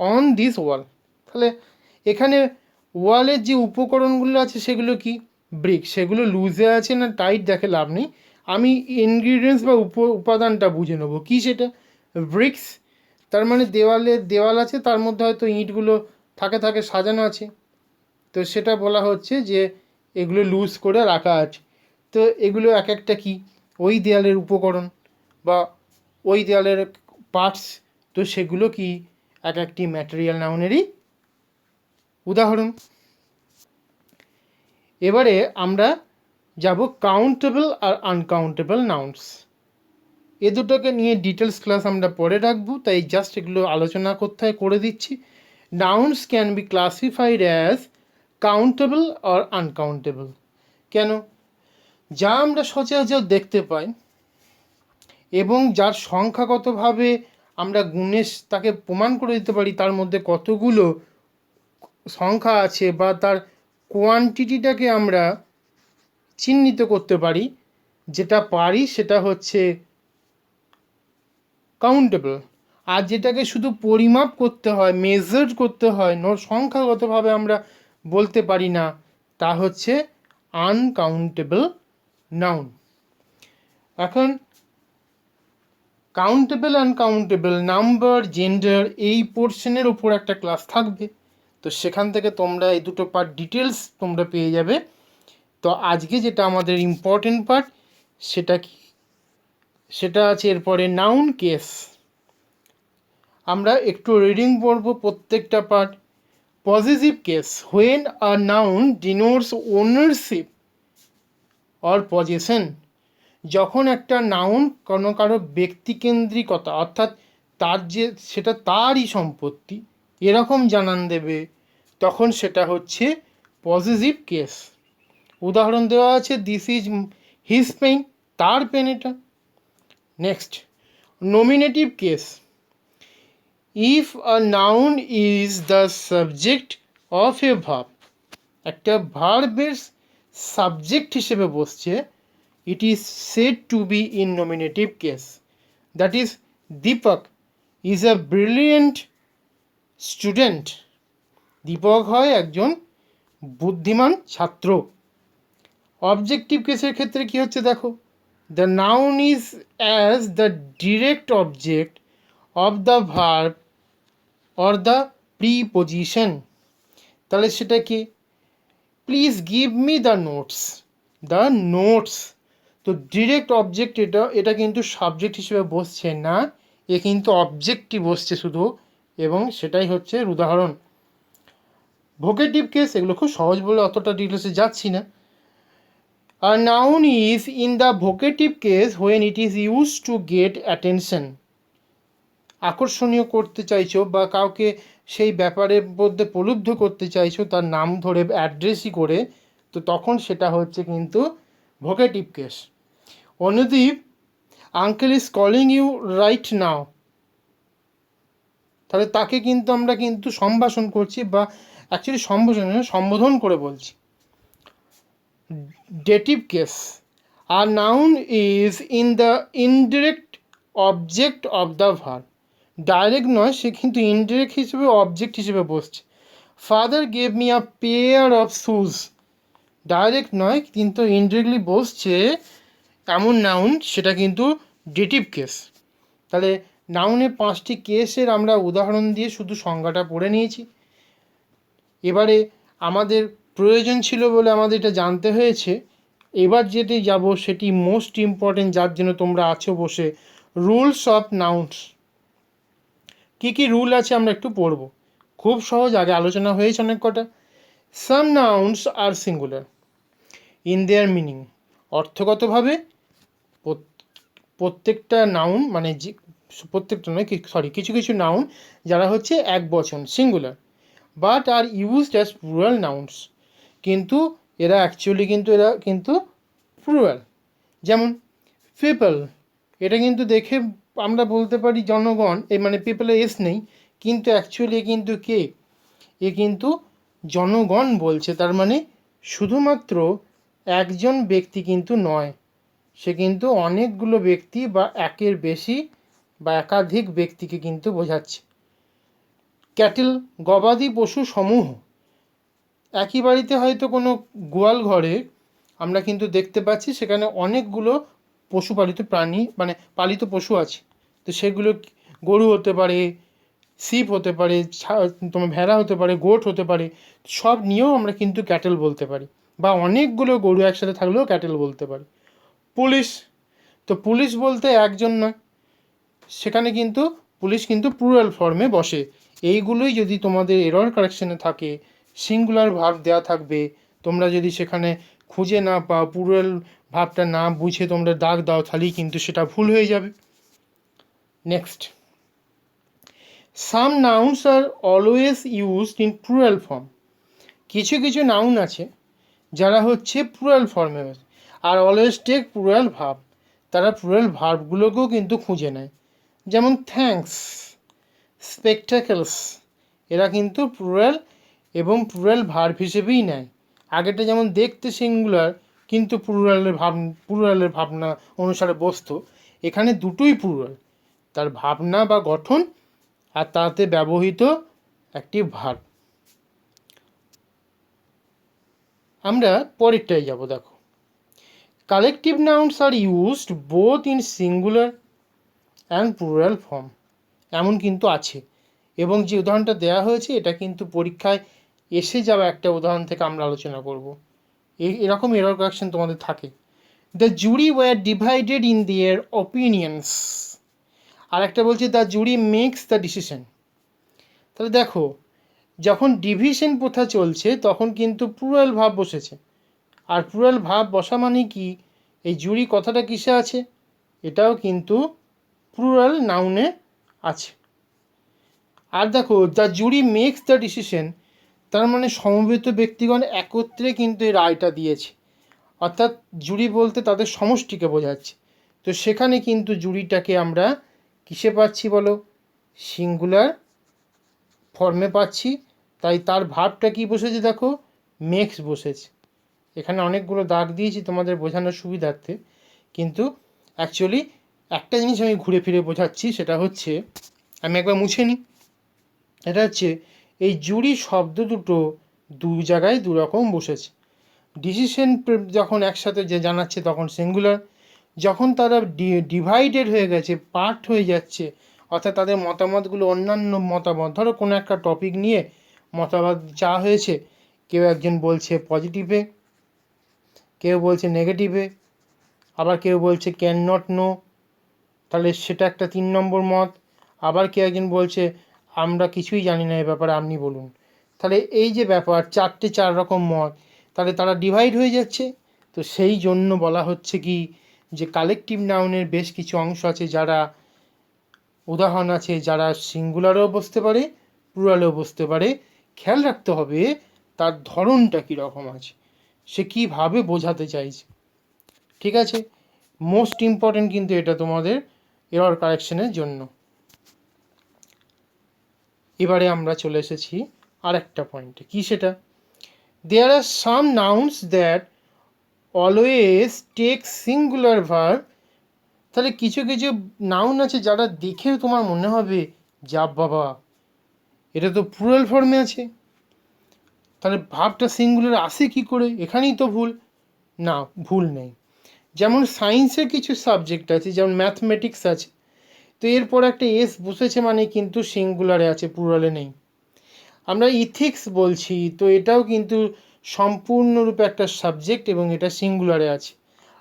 on this wall. তাহলে এখানে ওয়ালের যে উপকরণগুলো আছে সেগুলো কি, ব্রিক, সেগুলো লুজে আছে না টাইট দেখে লাভ নেই, আমি ইনগ্রিডিয়েন্টস বা উপাদানটা বুঝে নেবো কি সেটা, ব্রিক্স। তার মানে দেওয়াল আছে, তার মধ্যে হয়তো ইঁটগুলো থাকে সাজানো আছে, তো সেটা বলা হচ্ছে যে এগুলো লুজ করে রাখা আছে। তো এগুলো এক একটা কি, ওই দেয়ালের উপকরণ বা ওই দেয়ালের পার্টস, তো সেগুলো কি এক একটি ম্যাটেরিয়াল নাউনেরই উদাহরণ। এবারে আমরা যাব কাউন্টেবল আর আনকাউন্টেবল নাউন্স। এ দুটোকে নিয়ে ডিটেলস ক্লাস আমরা পরে রাখবো, তাই জাস্ট এগুলো আলোচনা করতে করে দিচ্ছি। Nouns can be classified as countable আর আনকাউন্টেবল। কেন? যা আমরা সচরাচর দেখতে পাই এবং যার সংখ্যাগতভাবে আমরা গুণে তাকে প্রমাণ করে দিতে পারি তার মধ্যে কতগুলো সংখ্যা আছে বা তার কোয়ান্টিটিটাকে আমরা চিহ্নিত করতে পারি, যেটা পারি সেটা হচ্ছে কাউন্টেবল। আর যেটাকে শুধু পরিমাপ করতে হয়, মেজার করতে হয়, সংখ্যাগতভাবে আমরা বলতে পারি না, তা হচ্ছে আনকাউন্টেবল নাউন। এখন কাউন্টেবল আনকাউন্টেবল, নাম্বার, জেন্ডার, এই পোর্শনের ওপর একটা ক্লাস থাকবে, তো সেখান থেকে তোমরা এই দুটো পার্ট ডিটেলস তোমরা পেয়ে যাবে। তো আজকে যেটা আমাদের ইম্পর্টেন্ট পার্ট সেটা কি, সেটা আছে এরপরে নাউন কেস। আমরা একটু রিডিং পড়ব প্রত্যেকটা part. Positive case, when a noun denotes ownership or possession. যখন একটা নাউন কোনো কারো ব্যক্তিকেন্দ্রিকতা, অর্থাৎ তার যে সেটা তারই সম্পত্তি এরকম জানান দেবে, তখন সেটা হচ্ছে পজিটিভ কেস। উদাহরণ দেওয়া আছে, দিস ইজ হিজ পেন, তার পেন এটা। Next, nominative case, if a noun is the subject of A verb. একটা ভার্বের সাবজেক্ট হিসেবে বসছে, it is said to be in nominative case. That is, Deepak is a brilliant student. Dipak হয় একজন বুদ্ধিমান ছাত্র। অবজেক্টিভ কেসের ক্ষেত্রে কি হচ্ছে দেখো, the noun is as the direct object of the verb or the preposition. তাহলে সেটা কি, please give me the notes. তো ডিরেক্ট অবজেক্ট এটা কিন্তু সাবজেক্ট হিসেবে বসছে না, এ কিন্তু অবজেক্টই বসছে শুধু, এবং সেটাই হচ্ছে উদাহরণ। ভোকেটিভ কেস, এগুলো খুব সহজ বলে অতটা ডিটেলসে যাচ্ছি না। A noun is in the vocative case when it is use to get attention. আকর্ষণীয় করতে চাইছো বা কাউকে সেই ব্যাপারের মধ্যে প্রলুব্ধ করতে চাইছো তার নাম ধরে অ্যাড্রেসই করে, তো তখন সেটা হচ্ছে কিন্তু vocative case. Anudeep, uncle is calling you right now. তাহলে তাকে কিন্তু আমরা কিন্তু সম্ভাষণ করছি, বা অ্যাকচুয়ালি সম্বোধন করে বলছি। ডেটিভ কেস, আর noun is in the indirect object of the verb. Direct নয়, সে কিন্তু ইনডিরেক্ট হিসেবে অবজেক্ট হিসেবে বসছে। Father gave me a pair of shoes. Direct নয়, কিন্তু ইনডিরেক্টলি বসছে এমন নাউন, সেটা কিন্তু ডেটিভ কেস। তাহলে নাউনের 5টি কেসের আমরা উদাহরণ দিয়ে শুধু সংজ্ঞাটা পড়ে নিয়েছি। এবারে আমাদের প্রয়োজন ছিল বলে আমাদের এটা জানতে হয়েছে। এবার যেটি যাব সেটি মোস্ট ইম্পর্টেন্ট, যার জন্য তোমরা আছো বসে, রুলস অফ নাউন্স। কী কী রুল আছে আমরা একটু পড়ব, খুব সহজ, আগে আলোচনা হয়েছে অনেক কটা। Some nouns are singular in their meaning. অর্থগতভাবে প্রত্যেকটা নাউন মানে যে প্রত্যেকটা নয়, সরি, কিছু কিছু নাউন যারা হচ্ছে এক বচন singular, but R used as plural nouns, কিন্তু এরা কিন্তু প্লুরাল। যেমন পিপল, এটা কিন্তু দেখে আমরা বলতে পারি জনগণ, মানে পিপলের এস নেই, কিন্তু অ্যাকচুয়ালি কিন্তু কে, এ কিন্তু জনগণ বলছে, তার মানে শুধুমাত্র একজন ব্যক্তি কিন্তু নয়, সে কিন্তু অনেকগুলো ব্যক্তি বা একের বেশি বা একাধিক ব্যক্তিকে কিন্তু বোঝাচ্ছে। ক্যাটেল, গবাদি পশু সমূহ, একই বাড়িতে হয়তো কোনো গোয়াল ঘরে আমরা কিন্তু দেখতে পাচ্ছি সেখানে অনেকগুলো পশুপালিত প্রাণী মানে পালিত পশু আছে। তো সেগুলো গরু হতে পারে, শিপ হতে পারে, তোমার ভেড়া হতে পারে, গোট হতে পারে, সব নিয়েও আমরা কিন্তু ক্যাটেল বলতে পারি, বা অনেকগুলো গরু একসাথে থাকলেও ক্যাটেল বলতে পারি। পুলিশ, তো পুলিশ বলতে একজন নয়, সেখানে কিন্তু পুলিশ কিন্তু প্লুরাল ফর্মে বসে। এইগুলোই যদি তোমাদের এরর কারেকশনে থাকে, সিঙ্গুলার ভার্ব দেওয়া থাকবে, তোমরা যদি সেখানে খুঁজে না পাও, প্লুরাল ভার্বটা না বুঝে তোমরা দাগ দাও, তাহলেই কিন্তু সেটা ভুল হয়ে যাবে। Next, some nouns are always used in plural form, কিছু কিছু নাউন আছে যারা হচ্ছে প্লুরাল ফর্মে, are always take plural verb, তারা প্লুরাল ভার্বগুলোকেও কিন্তু খুঁজে নেয়। যেমন থ্যাঙ্কস, স্পেকটাকেলস, এরা কিন্তু প্লুরাল এবং প্লুরাল ভার্ব হিসেবেই নেয়। আগেটা যেমন দেখতে সিঙ্গুলার কিন্তু প্লুরালের ভাবনা অনুসারে বসতো, এখানে দুটোই প্লুরাল, তার ভাবনা বা গঠন আর তাতে ব্যবহৃত একটি ভার্ব। আমরা পরেরটায় যাব, দেখো, collective nouns are used both in singular and plural form, এমন কিন্তু আছে, এবং যে উদাহরণটা দেওয়া হয়েছে এটা কিন্তু পরীক্ষায় এসে যাওয়া একটা উদাহরণ থেকে আমরা আলোচনা করব। এরকম এরর কারেকশন তোমাদের থাকে। The jury were divided in their opinions, আর একটা বলছে the jury makes the decision. তাহলে দেখো, যখন ডিভিশন প্রথা চলছে তখন কিন্তু প্লুরাল ভাব বসেছে, আর প্লুরাল ভাব বসা মানে কি, এই জুরি কথাটা কিসে আছে, এটাও কিন্তু প্লুরাল নাউনে আছে। আর দেখো, the jury makes the decision, তার মানে সমবেত ব্যক্তিগণ একত্রে কিন্তু এই রায়টা দিয়েছে, অর্থাৎ জুরি বলতে তাদের সমষ্টিকে বোঝাচ্ছে। তো সেখানে কিন্তু জুরিটাকে আমরা কিসে পাচ্ছি বলো, সিঙ্গুলার ফর্মে পাচ্ছি, তাই তার ভাবটা কি বসেছে, দেখো, মেক্স বসেছে। এখানে অনেকগুলো দাগ দিয়েছি তোমাদের বোঝানোর সুবিধার্থে, কিন্তু অ্যাকচুয়ালি একটা জিনিস আমি ঘুরে ফিরে বোঝাচ্ছি, সেটা হচ্ছে, আমি একবার মুছে নিই, এটা হচ্ছে এই জুরি শব্দ দুটো দু জায়গায় দুরকম বসেছে। ডিসিশন যখন একসাথে যে জানাচ্ছে তখন সিঙ্গুলার, যখন তারা ডিভাইডেড হয়ে গেছে, পার্ট হয়ে যাচ্ছে, অর্থাৎ তাদের মতামতগুলো অন্যান্য মতামত, ধরো কোনো একটা টপিক নিয়ে মতামত চা হয়েছে, কেউ একজন বলছে পজিটিভে, কেউ বলছে নেগেটিভে, আবার কেউ বলছে ক্যান নট নো, তাহলে সেটা একটা 3 নম্বর মত, আবার কেউ একজন বলছে আমরা কিছুই জানি না এ ব্যাপারে, আপনি বলুন। তাহলে এই যে ব্যাপার, 4 রকম মত, তাহলে তারা ডিভাইড হয়ে যাচ্ছে। তো সেই জন্য বলা হচ্ছে কি, যে কালেকটিভ নাউনের বেশ কিছু অংশ আছে যারা, উদাহরণ আছে যারা সিঙ্গুলারেও বসতে পারে, প্লুরালেও বসতে পারে। খেয়াল রাখতে হবে তার ধরনটা কীরকম আছে, সে কীভাবে বোঝাতে চাইছে, ঠিক আছে? মোস্ট ইম্পর্টেন্ট কিন্তু এটা তোমাদের এরর কারেকশনের জন্য। এবারে আমরা চলে এসেছি আরেকটা পয়েন্টে, কি সেটা, there are some nouns that always take singular verb, তাহলে কিছু কিছু নাউন আছে যারা দেখে তোমার মনে হবে যা বাবা, এটা তো প্লুরাল ফর্মে আছে, তাহলে ভাবটা সিঙ্গুলার আসে কি করে, এখানেই তো ভুল। না, ভুল নেই। যেমন সায়েন্সের কিছু সাবজেক্ট আছে, যেমন ম্যাথমেটিক্স আছে, তো এরপর একটা এস বসেছে মানে কিন্তু সিঙ্গুলারে আছে, প্লুরালে নেই। আমরা ইথিক্স বলছি, তো এটাও কিন্তু সম্পূর্ণরূপে একটা সাবজেক্ট এবং এটা সিঙ্গুলারে আছে।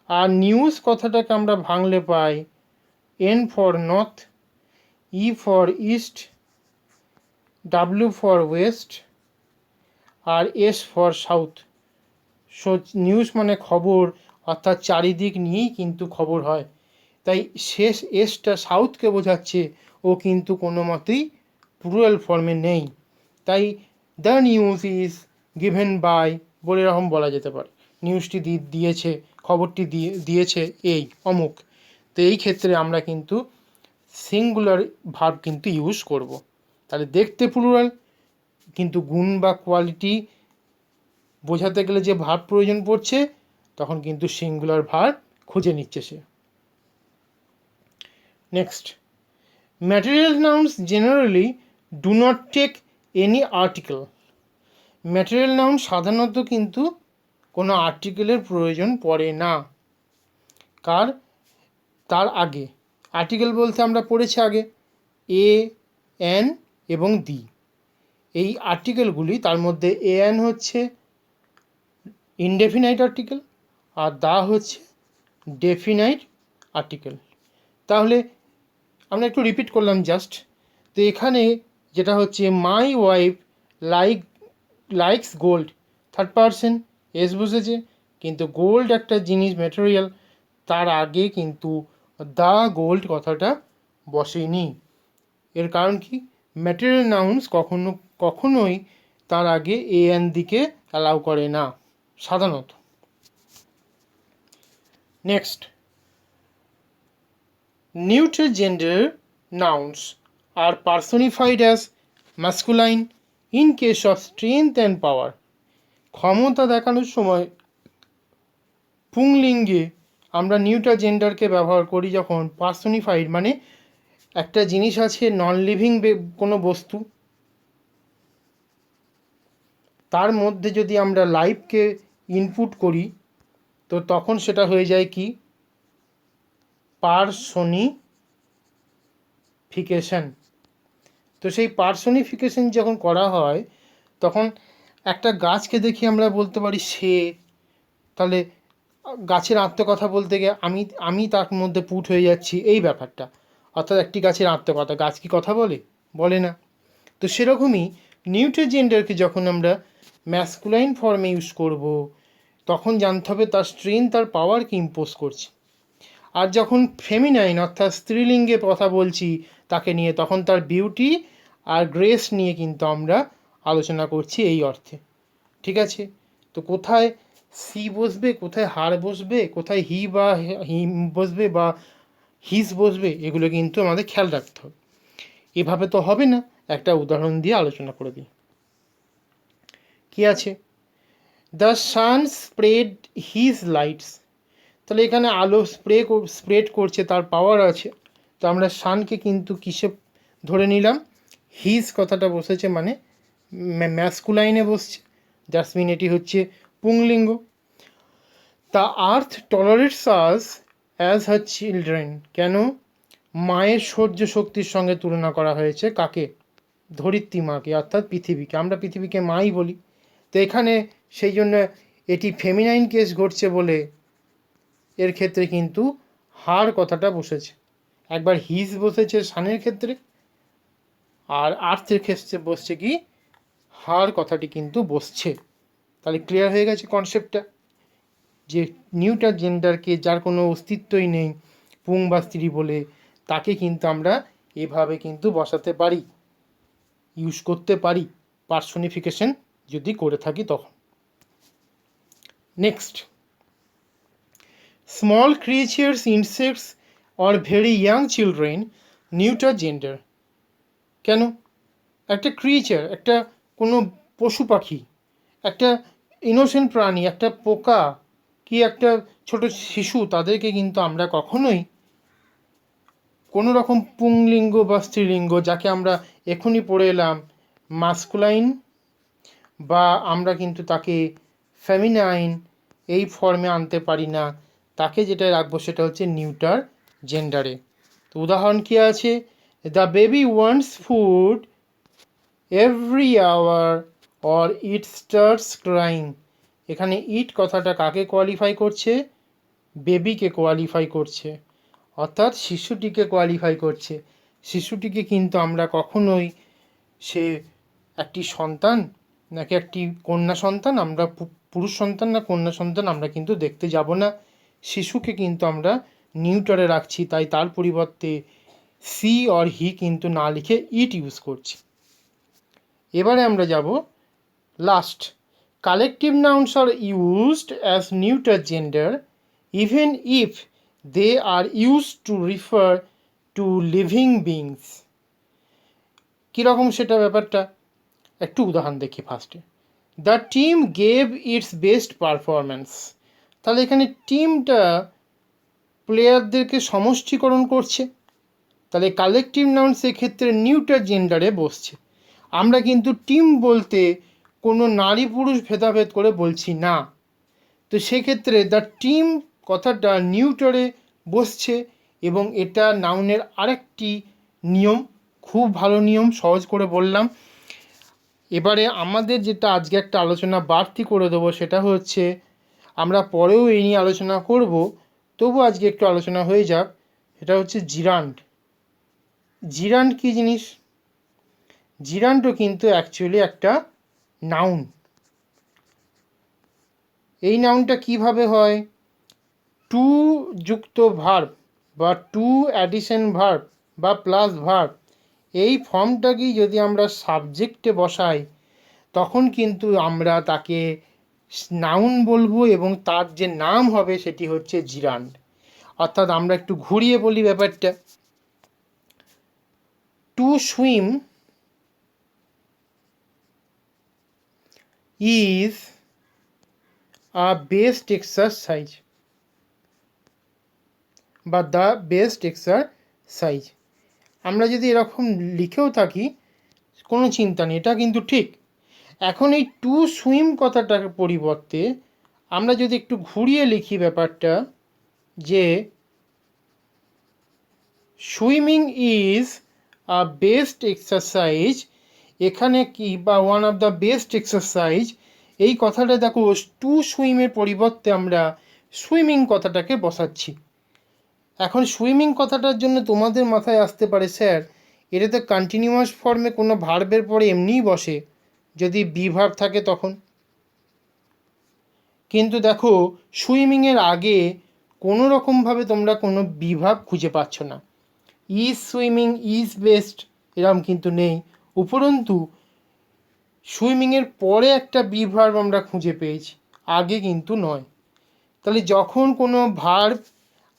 আর নিউজ কথাটাকে আমরা ভাঙলে পাই N for north, E for east, W for west, আর S for south. So news মানে খবর, অর্থাৎ চারিদিক নিয়েই কিন্তু খবর হয়। তাই শেষ এসটা সাউথকে বোঝাচ্ছে, ও কিন্তু কোনো মতেই প্লুরাল ফর্মে নেই। তাই the news is given by বলে এরকম বলা যেতে পারে, নিউজটি দিয়েছে, খবরটি দিয়েছে এই অমুক। তো এই ক্ষেত্রে আমরা কিন্তু সিঙ্গুলার ভার্ব কিন্তু ইউজ করব। তাহলে দেখতে প্লুরাল, কিন্তু গুণ বা কোয়ালিটি বোঝাতে গেলে যে ভার্ব প্রয়োজন পড়ছে, তখন কিন্তু সিঙ্গুলার ভার্ব খুঁজে নিচ্ছে সে। Next, material nouns generally do not take any article. Material noun সাধারণত কিন্তু কোনো আর্টিকেলের প্রয়োজন পড়ে না। তার আগে আর্টিকেল বলতে আমরা পড়েছি আগে এ, এন এবং দি। এই আর্টিকেলগুলি, তার মধ্যে এ এন হচ্ছে ইনডেফিনাইট আর্টিকেল আর দা হচ্ছে ডেফিনাইট আর্টিকেল। তাহলে আমরা একটু রিপিট করলাম জাস্ট। তো এখানে যেটা হচ্ছে my wife likes gold, third person S বসেছে, কিন্তু গোল্ড একটা জিনিস ম্যাটেরিয়াল, তার আগে কিন্তু দ্য গোল্ড কথাটা বসেনি। এর কারণ কি, ম্যাটেরিয়াল নাউন্স কখনোই তার আগে এ এন দিকে অ্যালাউ করে না সাধারণত। Next, neuter gender nouns are personified as masculine in case of strength and power. ক্ষমতা দেখানোর সময় পুংলিঙ্গে আমরা নিউটার জেন্ডারকে ব্যবহার করি যখন পার্সনিফাইড, মানে একটা জিনিস আছে নন লিভিং কোনো বস্তু, তার মধ্যে যদি আমরা লাইফকে ইনপুট করি, তো তখন সেটা হয়ে যায় কি, পার্সনিফিকেশন। তো সেই পার্সনিফিকেশন যখন করা হয়, তখন একটা গাছকে দেখি আমরা বলতে পারি সে, তাহলে গাছের আত্মকথা বলতে গিয়ে আমি তার মধ্যে পুট হয়ে যাচ্ছি, এই ব্যাপারটা। অর্থাৎ একটি গাছের আত্মকথা, গাছ কি কথা বলে না। তো সেরকমই নিউটার জেন্ডারকে যখন আমরা ম্যাসকুলাইন ফর্মে ইউজ করব, তখন জানতে হবে তার স্ট্রেংথ, তার পাওয়ারকে ইম্পোজ করছি। আর যখন ফেমিনাইন অর্থাৎ স্ত্রীলিঙ্গে কথা বলছি তাকে নিয়ে, তখন তার বিউটি আর গ্রেস নিয়ে কিন্তু আমরা আলোচনা করছি এই অর্থে। ঠিক আছে? তো কোথায় সি বসবে, কোথায় হার বসবে, কোথায় হি বা হিম বসবে বা হিস বসবে, এগুলো কিন্তু আমাদের খেয়াল রাখতে হবে। এভাবে তো হবে না, একটা উদাহরণ দিয়ে আলোচনা করে দিই। কি আছে? The sun spread his lights. তাহলে এখানে আলো স্প্রেড করছে, তার পাওয়ার আছে। তো আমরা সানকে কিন্তু কিসে ধরে নিলাম, হিজ কথাটা বসেছে মানে ম্যাসকুলাইনে বসছে, দ্যাটস মিন এটি হচ্ছে পুংলিঙ্গ। The earth tolerates us as her children. কেন? মায়ের সহ্য শক্তির সঙ্গে তুলনা করা হয়েছে কাকে? ধরিত্রী মাকে, অর্থাৎ পৃথিবীকে। আমরা পৃথিবীকে মাই বলি। তো এখানে সেই জন্য এটি ফেমিনাইন কেস ঘটছে বলে এর ক্ষেত্রে কিন্তু হার কথাটা বসেছে। একবার হিজ বসেছে সানের ক্ষেত্রে, আর আর্থের ক্ষেত্রে বসছে কি, হার কথাটি কিন্তু বসছে। তাহলে ক্লিয়ার হয়ে গেছে কনসেপ্টটা, যে নিউটার জেন্ডারকে, যার কোনো অস্তিত্বই নেই পুং বা স্ত্রী বলে, তাকে কিন্তু আমরা এভাবে কিন্তু বসাতে পারি, ইউজ করতে পারি পার্সনিফিকেশন যদি করে থাকি তখন। Next, small creatures, insects or very young children, neuter gender. কেন? একটা ক্রিয়েচার, একটা কোনো পশু পাখি, একটা ইনোসেন্ট প্রাণী, একটা পোকা কি একটা ছোট শিশু, তাদেরকে কিন্তু আমরা কখনোই কোনো রকম পুংলিঙ্গ বা স্ত্রীলিঙ্গ, যাকে আমরা এখনই পড়ে এলাম মাস্কুলাইন, বা আমরা কিন্তু তাকে ফেমিনাইন এই ফর্মে আনতে পারি না। তাকে যেটা রাখবো সেটা হচ্ছে নিউটার জেন্ডারে। তো উদাহরণ কি আছে? The baby wants food every hour or it starts crying. এখানে ইট কথাটা কাকে কোয়ালিফাই করছে? বেবিকে কোয়ালিফাই করছে, অর্থাৎ শিশুটিকে কোয়ালিফাই করছে। শিশুটিকে কিন্তু আমরা কখনোই সে একটি সন্তান নাকি একটি কন্যা সন্তান, আমরা পুরুষ সন্তান না কন্যা সন্তান আমরা কিন্তু দেখতে যাব না। শিশুকে কিন্তু আমরা নিউটারে রাখছি, তাই তার পরিবর্তে সি অর হি কিন্তু না লিখে ইট ইউজ করছি। এবারে আমরা যাব last. Collective nouns are used as neuter gender even if they are used to refer to living beings. কীরকম সেটা ব্যাপারটা একটু উদাহরণ দেখি ফার্স্টে। The team gave its best performance. তাহলে এখানে টিমটা প্লেয়ারদেরকে সমষ্টিকরণ করছে, তাহলে কালেকটিভ নাউন সেক্ষেত্রে নিউটার জেন্ডারে বসছে। আমরা কিন্তু টিম বলতে কোনো নারী পুরুষ ভেদাভেদ করে বলছি না, তো সেক্ষেত্রে দ্য টিম কথাটা নিউটারে বসছে এবং এটা নাউনের আরেকটি নিয়ম, খুব ভালো নিয়ম, সহজ করে বললাম। এবারে আমাদের যেটা আজকে একটা আলোচনা বাড়তি করে দেবো সেটা হচ্ছে, আমরা পরেও এই নিয়ে আলোচনা করব, তবু আজকে একটু আলোচনা হয়ে যাক, সেটা হচ্ছে জিরান্ড। জিরান্ড কী জিনিস? জিরান্ডও কিন্তু অ্যাকচুয়ালি একটা নাউন। এই নাউনটা কিভাবে হয়? টু যুক্ত ভার্ব বা টু অ্যাডিশন ভার্ব বা প্লাস ভার্ব, এই ফর্মটাকেই যদি আমরা সাবজেক্টে বসাই তখন কিন্তু আমরা তাকে নাউন বলবো এবং তার যে নাম হবে সেটি হচ্ছে জিরান্ড। অর্থাৎ আমরা একটু ঘুরিয়ে বলি ব্যাপারটা। To swim is a best exercise বা দ্য বেস্ট এক্সারসাইজ। আমরা যদি এরকম লিখেও থাকি কোনো চিন্তা নেই, এটা কিন্তু ঠিক। এখন এই টু সুইম কথাটার পরিবর্তে আমরা যদি একটু ঘুরিয়ে লিখি ব্যাপারটা, যে swimming is a best exercise, এখানে কি বা one of the best exercise, এই কথাটা দেখো টু সুইমের পরিবর্তে আমরা সুইমিং কথাটাকে বসাচ্ছি। এখন সুইমিং কথাটার জন্য তোমাদের মাথায় আসতে পারে, স্যার এটা তো কন্টিনিউয়াস ফর্মে কোনো ভার্বের পরে এমনিই বসে, যদি বি ভার্ব থাকে তখন। কিন্তু দেখো সুইমিংয়ের আগে কোনো রকমভাবে তোমরা কোনো বি ভার্ব খুঁজে পাচ্ছ না। ইজ সুইমিং, ইজ বেস্ট এরকম কিন্তু নেই। উপরন্তু সুইমিংয়ের পরে একটা বি ভার্ব আমরা খুঁজে পেয়েছি, আগে কিন্তু নয়। তাহলে যখন কোনো ভার্ব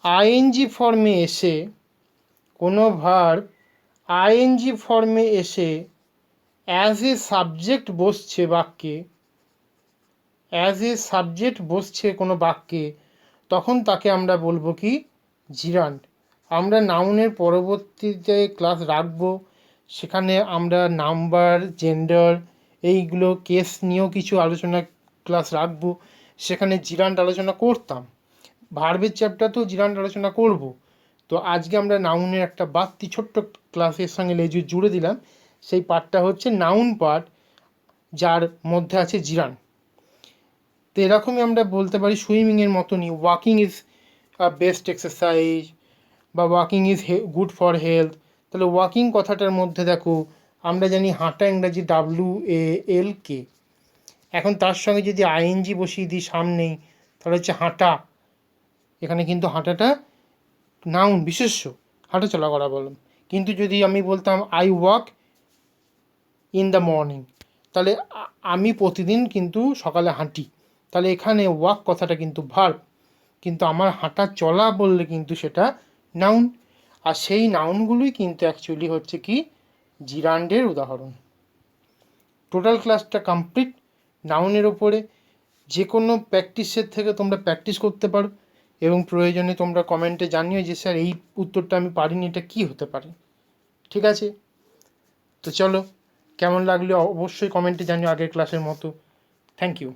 আইএনজি ফর্মে এসে, কোনো ভার্ব আইএনজি ফর্মে এসে অ্যাজ এ সাবজেক্ট বসছে বাক্যে, অ্যাজ এ সাবজেক্ট বসছে কোনো বাক্যে, তখন তাকে আমরা বলবো কি? জিরান্ড। আমরা নাউনের পরবর্তীতে ক্লাস রাখবো, সেখানে আমরা নাম্বার, জেন্ডার, এইগুলো কেস নিয়েও কিছু আলোচনা ক্লাস রাখবো, সেখানে জিরান্ড আলোচনা করতাম। ভার্বের চ্যাপ্টারতেও জিরান্ড আলোচনা করব। তো আজকে আমরা নাউনের একটা বাড়তি ছোট্ট ক্লাসের সঙ্গে জুড়ে দিলাম, সেই পার্টটা হচ্ছে নাউন পার্ট, যার মধ্যে আছে জিরান্ড। তো এরকমই আমরা বলতে পারি সুইমিংয়ের মতনই walking is a best exercise বা walking is good for health. তাহলে ওয়াকিং কথাটার মধ্যে দেখো আমরা জানি হাঁটা ইংরাজি WALK, এখন তার সঙ্গে যদি আইএনজি বসিয়ে দিই সামনেই, তাহলে হচ্ছে হাঁটা। এখানে কিন্তু হাঁটাটা নাউন বিশেষ্য, হাঁটা চলা করা বললাম। কিন্তু যদি আমি বলতাম I walk in the morning, তাহলে আমি প্রতিদিন কিন্তু সকালে হাঁটি, তাহলে এখানে ওয়াক কথাটা কিন্তু ভার্ব, কিন্তু আমার হাঁটা চলা বললে কিন্তু সেটা নাউন। আর সেই নাউনগুলোই কিন্তু অ্যাকচুয়ালি হচ্ছে কি? জিরান্ডের উদাহরণ। টোটাল ক্লাসটা কমপ্লিট নাউনের ওপরে। যে কোনো প্র্যাকটিসের থেকে তোমরা প্র্যাকটিস করতে পারো এবং প্রয়োজনে তোমরা কমেন্টে জানিও যে স্যার এই উত্তরটা আমি পারিনি, এটা কী হতে পারে। ঠিক আছে, তো চলো, কেমন লাগলো অবশ্যই কমেন্টে জানিও আগের ক্লাসের মতো। Thank you.